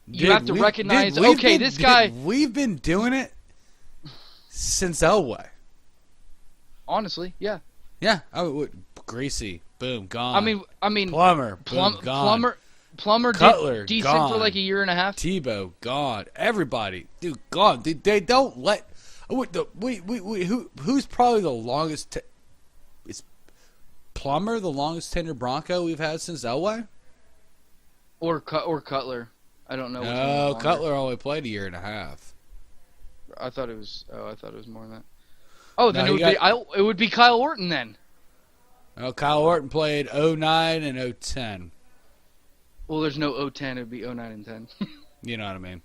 You have to recognize, this guy. We've been doing it since Elway. Honestly, yeah. Yeah, Greasy, boom, gone. I mean, Plummer, boom, gone. Plummer Cutler, did decent gone. for like a year and a half. Tebow, gone. Everybody, dude, gone. They don't let. Who's probably the longest? Plummer the longest tenured Bronco we've had since Elway? Or Cutler. I don't know. No, Cutler only played a year and a half. I thought it was more than that. Oh, then it would be Kyle Orton then. Oh, Kyle Orton played 09 and 010. Well, there's no 010. It would be 09 and 10. You know what I mean.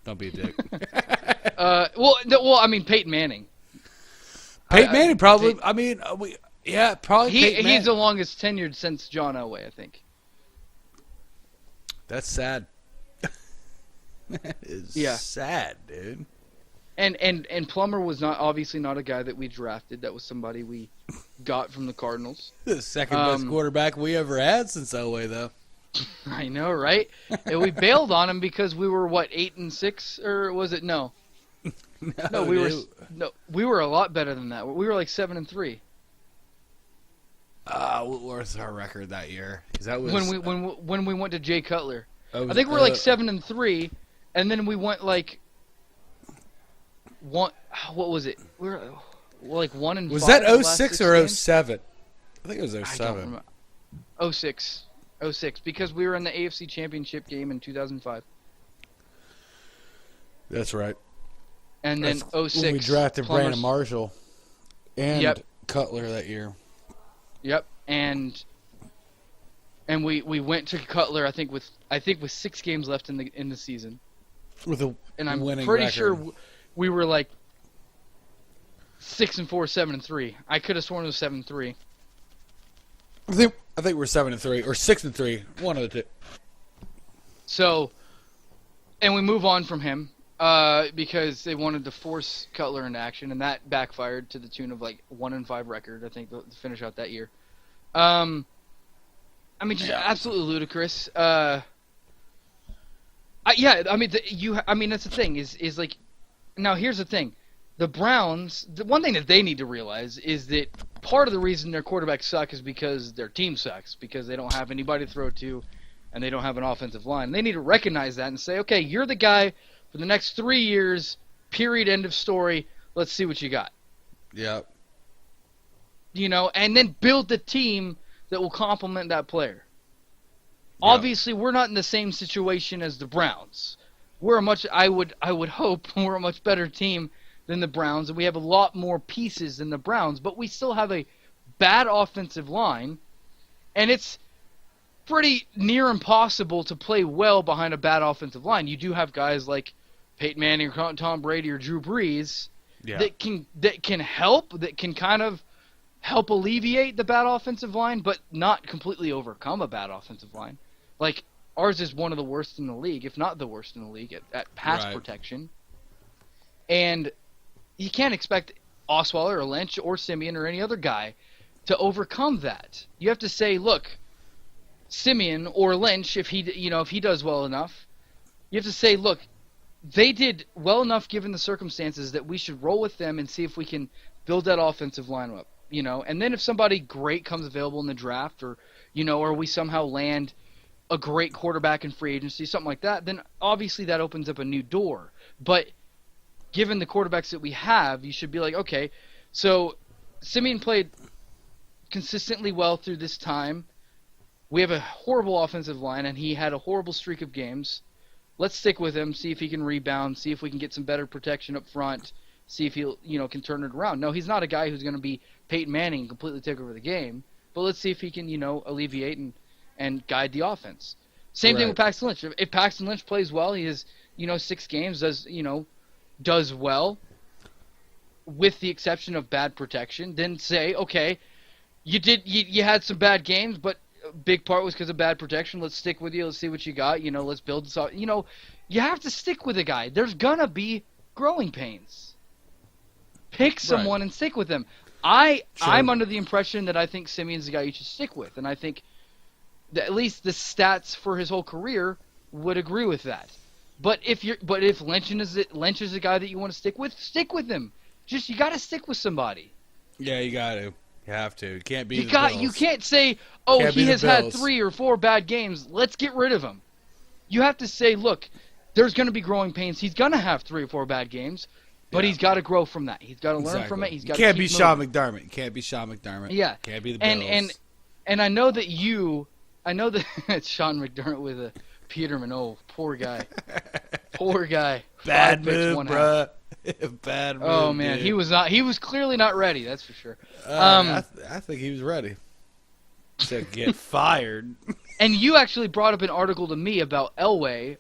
Don't be a dick. I mean, Peyton Manning. Peyton Manning probably. Probably. He's the longest tenured since John Elway, I think. That's sad. That is sad, dude. And Plummer was obviously not a guy that we drafted. That was somebody we got from the Cardinals. The second best quarterback we ever had since Elway, though. I know, right? And we bailed on him because we were 8-6, or was it no? No, we were a lot better than that. We were like 7-3. What was our record that year? That was when we went to Jay Cutler. I think we were like 7-3, and then we went like one. What was it? We were like 1-5. Was that 06 or 07? I think it was 07. I don't remember. 06, because we were in the AFC Championship game in 2005. That's right. And then 06. When we drafted Brandon Marshall and Cutler that year. Yep, and we went to Cutler. I think with 6 games left in the season. With a I'm winning pretty record. sure we were like 6-4, 7-3. I could have sworn it was 7-3. I think we're 7-3 or 6-3, one of the two. So, and we move on from him because they wanted to force Cutler into action, and that backfired to the tune of like 1-5 record. I think to finish out that year. Just absolutely ludicrous. That's the thing is like, now here's the thing. The Browns, the one thing that they need to realize is that part of the reason their quarterbacks suck is because their team sucks, because they don't have anybody to throw to, and they don't have an offensive line. They need to recognize that and say, okay, you're the guy for the next 3 years, period, end of story. Let's see what you got. Yeah. And then build the team that will complement that player. Yep. Obviously, we're not in the same situation as the Browns. I would hope we're a much better team than the Browns, and we have a lot more pieces than the Browns, but we still have a bad offensive line, and it's pretty near impossible to play well behind a bad offensive line. You do have guys like Peyton Manning or Tom Brady or Drew Brees that can help, that can kind of help alleviate the bad offensive line, but not completely overcome a bad offensive line. Like, ours is one of the worst in the league, if not the worst in the league, at pass protection. And you can't expect Osweiler or Lynch or Simeon or any other guy to overcome that. You have to say, look, Simeon or Lynch, if he does well enough, you have to say, look, they did well enough given the circumstances that we should roll with them and see if we can build that offensive line up. And then if somebody great comes available in the draft, or we somehow land a great quarterback in free agency, something like that, then obviously that opens up a new door. But given the quarterbacks that we have, you should be like, okay, so Simeon played consistently well through this time. We have a horrible offensive line, and he had a horrible streak of games. Let's stick with him, see if he can rebound, see if we can get some better protection up front, see if he can turn it around. No, he's not a guy who's going to be Peyton Manning and completely take over the game, but let's see if he can, alleviate and guide the offense. Same thing with Paxton Lynch. If Paxton Lynch plays well, he has, 6 games, does well, with the exception of bad protection, then say, okay, you had some bad games, but a big part was because of bad protection. Let's stick with you. Let's see what you got. Let's build this up. You have to stick with a guy. There's gonna be growing pains. Pick someone and stick with them. I'm under the impression that I think Simeon's the guy you should stick with, and I think that at least the stats for his whole career would agree with that. But if Lynch is the guy that you want to stick with him. You got to stick with somebody. Yeah, you got to. You have to. You can't be. You can't say, he has had 3 or 4 bad games. Let's get rid of him. You have to say, look, there's going to be growing pains. He's going to have 3 or 4 bad games, but he's got to grow from that. He's got to learn from it. He's got to Can't be Sean McDermott. Can't be Sean McDermott. Yeah. Can't be the Bills. And I know that it's Sean McDermott with a Peterman. Oh, poor guy. Poor guy. Bad move, bruh. Bad move. Oh man, dude. He was clearly not ready. That's for sure. I think he was ready to get fired. And you actually brought up an article to me about Elway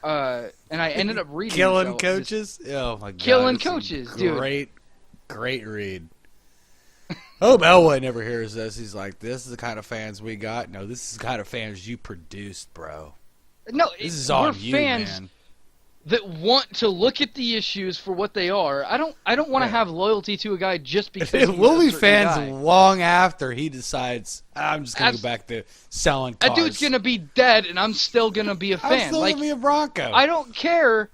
and I ended up reading killing coaches. Oh my god, killing coaches, dude. Great read. I hope Elway never hears this. He's like, "This is the kind of fans we got." No, this is the kind of fans you produced, bro. No, this is on you, fans man. That want to look at the issues for what they are. I don't want to have loyalty to a guy just because we'll be fans long after he decides I'm just gonna go back to selling cars. That dude's gonna be dead, and I'm still gonna be a fan. I'm still gonna be a Bronco. I don't care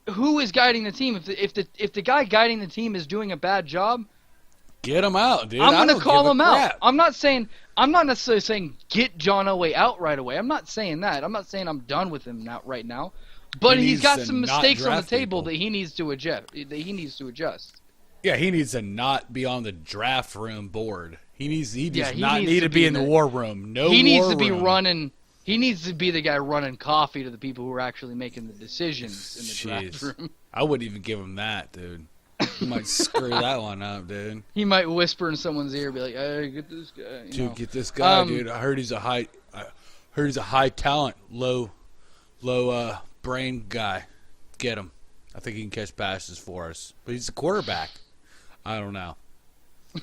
who is guiding the team. If the guy guiding the team is doing a bad job, get him out, dude. I'm gonna call him out. I'm not necessarily saying get John Elway out right away. I'm not saying that. I'm not saying I'm done with him right now. But he's got some mistakes on the table that he needs to adjust. Yeah, he needs to not be on the draft room board. He does not need to be in the war room. He needs to be running. He needs to be the guy running coffee to the people who are actually making the decisions in the draft room. I wouldn't even give him that, dude. He might screw that one up, dude. He might whisper in someone's ear, be like, "Hey, get this guy." Get this guy, dude. I heard he's a high talent, low brain guy. Get him. I think he can catch passes for us. But he's a quarterback. I don't know.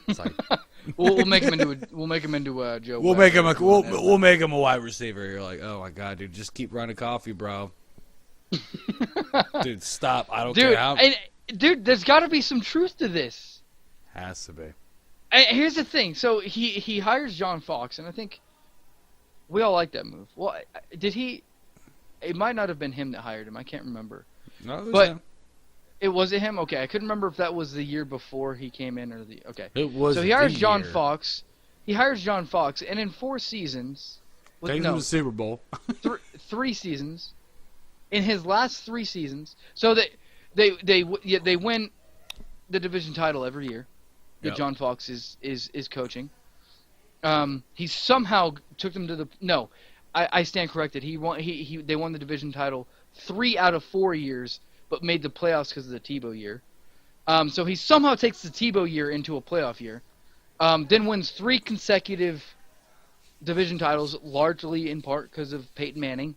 It's like we'll make him into Joe. We'll make him a wide receiver. You're like, oh my god, dude, just keep running coffee, bro. Dude, stop. I don't care how. Dude, there's got to be some truth to this. Has to be. And here's the thing. So he hires John Fox, and I think we all like that move. Well, did he? It might not have been him that hired him. I can't remember. No, it was him. It was him? Okay, I couldn't remember if that was the year before he came in or the... Okay. It was. So he hires John Fox. He hires John Fox, and in 4 seasons... Takes him to the Super Bowl. 3 seasons. In his last 3 seasons... So they win the division title every year that John Fox is coaching. He somehow took them to the... No, I stand corrected. They won the division title 3 out of 4 years, but made the playoffs because of the Tebow year. So he somehow takes the Tebow year into a playoff year. Then wins 3 consecutive division titles, largely in part because of Peyton Manning.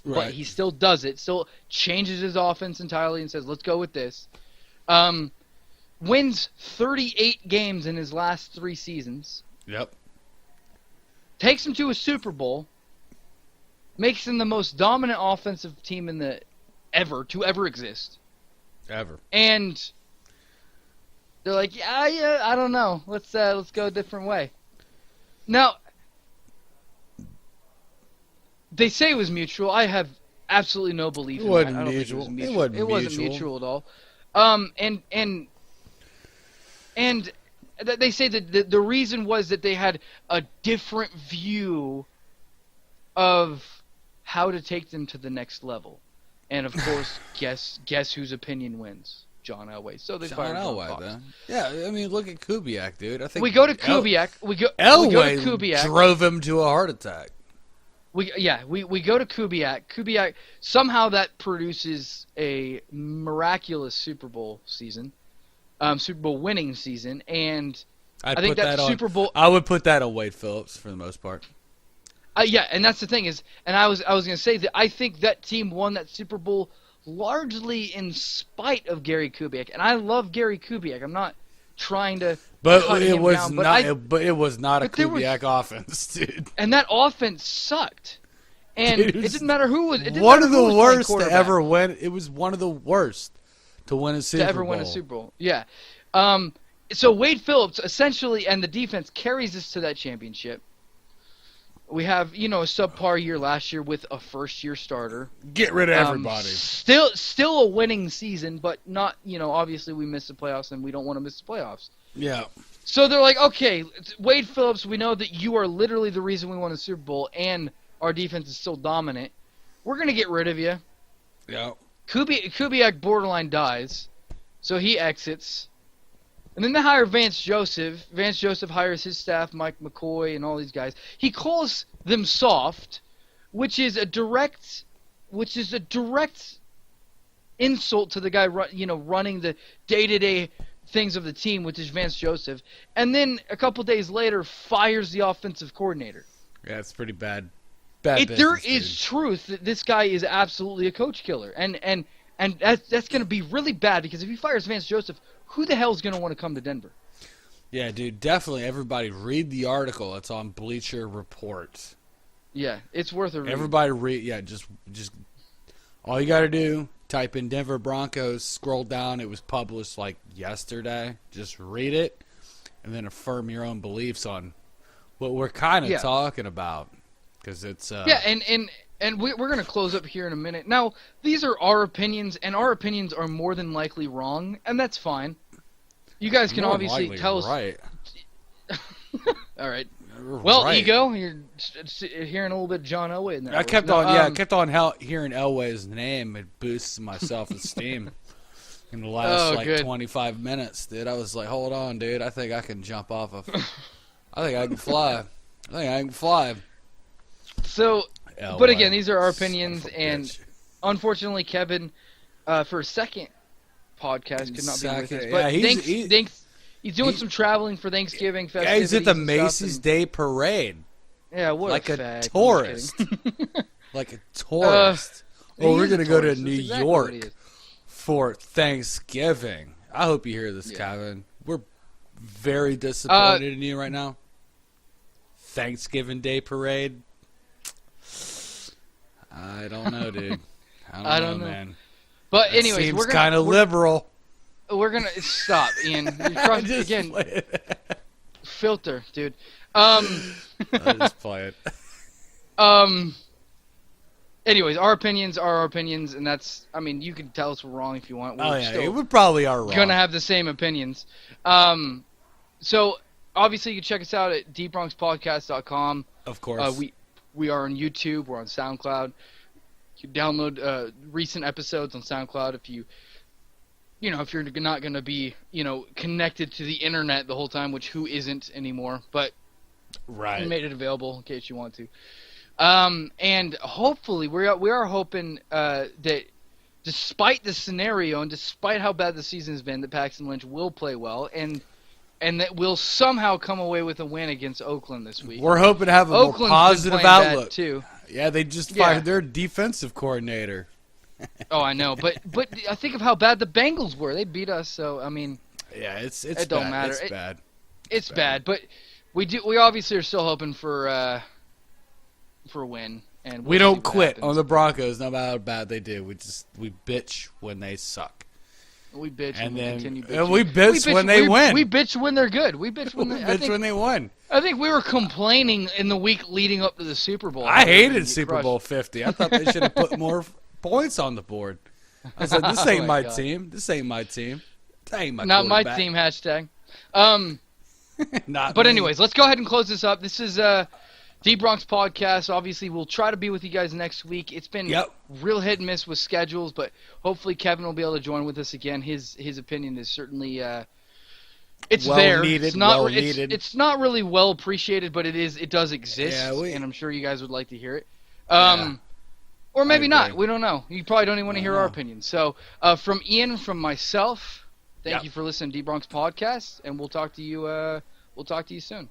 Right. But he still does it. Still changes his offense entirely and says, let's go with this. Wins 38 games in his last 3 seasons. Yep. Takes him to a Super Bowl. Makes them the most dominant offensive team to ever exist. Ever. And they're like, yeah, I don't know. Let's go a different way. Now, they say it was mutual. I have absolutely no belief in that. I don't think it was mutual. It wasn't mutual at all. And they say that the reason was that they had a different view of how to take them to the next level. And of course, guess whose opinion wins? John Elway. So they fired John Fox. Then. Yeah, I mean, look at Kubiak, dude. I think we go to Kubiak. Elway drove him to a heart attack. We go to Kubiak. Kubiak somehow that produces a miraculous Super Bowl season, Super Bowl winning season, and I think that Super Bowl. I would put that on Wade Phillips for the most part. Yeah, and that's the thing is, and I was going to say that I think that team won that Super Bowl largely in spite of Gary Kubiak, and I love Gary Kubiak. I'm not trying to cut him down, but it was not a Kubiak offense, dude. And that offense sucked, and it didn't matter who was. It one of the worst to ever win. It was one of the worst to win a Super Bowl. To ever win a Super Bowl, yeah. So Wade Phillips essentially, and the defense carries us to that championship. We have, a subpar year last year with a first-year starter. Get rid of everybody. Still a winning season, but not, obviously we missed the playoffs and we don't want to miss the playoffs. Yeah. So they're like, okay, Wade Phillips, we know that you are literally the reason we won the Super Bowl and our defense is still dominant. We're going to get rid of you. Yeah. Kubiak borderline dies, so he exits. And then they hire Vance Joseph. Vance Joseph hires his staff, Mike McCoy and all these guys. He calls them soft, which is a direct insult to the guy running the day-to-day things of the team, which is Vance Joseph. And then a couple days later fires the offensive coordinator. Yeah, it's pretty bad. There is truth that this guy is absolutely a coach killer. And that's going to be really bad, because if he fires Vance Joseph, who the hell is going to want to come to Denver? Yeah, dude, definitely everybody read the article. It's on Bleacher Report. Yeah, it's worth a read. Everybody read. Yeah, just all you got to do, type in Denver Broncos, scroll down. It was published like yesterday. Just read it and then affirm your own beliefs on what we're kind of talking about, because it's And we're going to close up here in a minute. Now, these are our opinions, and our opinions are more than likely wrong, and that's fine. You guys can obviously tell us. Right. All right. Well, right. Ego, you're hearing a little bit of John Elway in there. I kept on hearing Elway's name. It boosts my self-esteem in the last 25 minutes, dude. I was like, hold on, dude. I think I can jump off of. I think I can fly. So. But again, these are our opinions, and unfortunately, Kevin, for a second podcast, could not be with us. But he's doing some traveling for Thanksgiving festivities. Yeah, he's at the Macy's Day Parade. Yeah, what like a tourist. Like a tourist. We're gonna go to New York for Thanksgiving. I hope you hear this, Kevin. We're very disappointed in you right now. Thanksgiving Day Parade. I don't know, dude. I don't know, man. But anyways, seems kind of liberal. We're gonna stop, Ian. You're again. Filter, dude. I just play it. Anyways, our opinions are our opinions, and that's. I mean, you can tell us we're wrong if you want. We probably are wrong. Gonna have the same opinions. So obviously you can check us out at dbronkspodcast.com. Of course. We are on YouTube. We're on SoundCloud. You can download recent episodes on SoundCloud if you're not going to be, connected to the internet the whole time, which who isn't anymore. But we made it available in case you want to. And hopefully we are hoping that despite the scenario and despite how bad the season's been, that Paxton Lynch will play well and that we'll somehow come away with a win against Oakland this week. We're hoping to have a more positive outlook too. Yeah, they just fired their defensive coordinator. Oh, I know, but I think of how bad the Bengals were. They beat us, so I mean. Yeah, it don't bad. matter. It's bad. It's bad, but we obviously are still hoping for a win. And we don't quit on the Broncos no matter how bad they do. We bitch when they suck. We bitch and we then continue bitching. We bitch when they win. We bitch when they're good. We bitch when when they won. I think we were complaining in the week leading up to the Super Bowl. I hated Super Bowl 50. I thought they should have put more points on the board. I said, this ain't my team. This ain't my team. That ain't my Not my team, hashtag. But anyways, let's go ahead and close this up. This is D-Bronx Podcast. Obviously, we'll try to be with you guys next week. It's been real hit and miss with schedules, but hopefully Kevin will be able to join with us again. His opinion is certainly it's well there. Needed, it's not needed. It's not really well appreciated, but it does exist, and I'm sure you guys would like to hear it. Or maybe not. We don't know. You probably don't even want to hear our opinions. So from Ian, from myself, thank you for listening to D-Bronx Podcast, and we'll talk to you soon.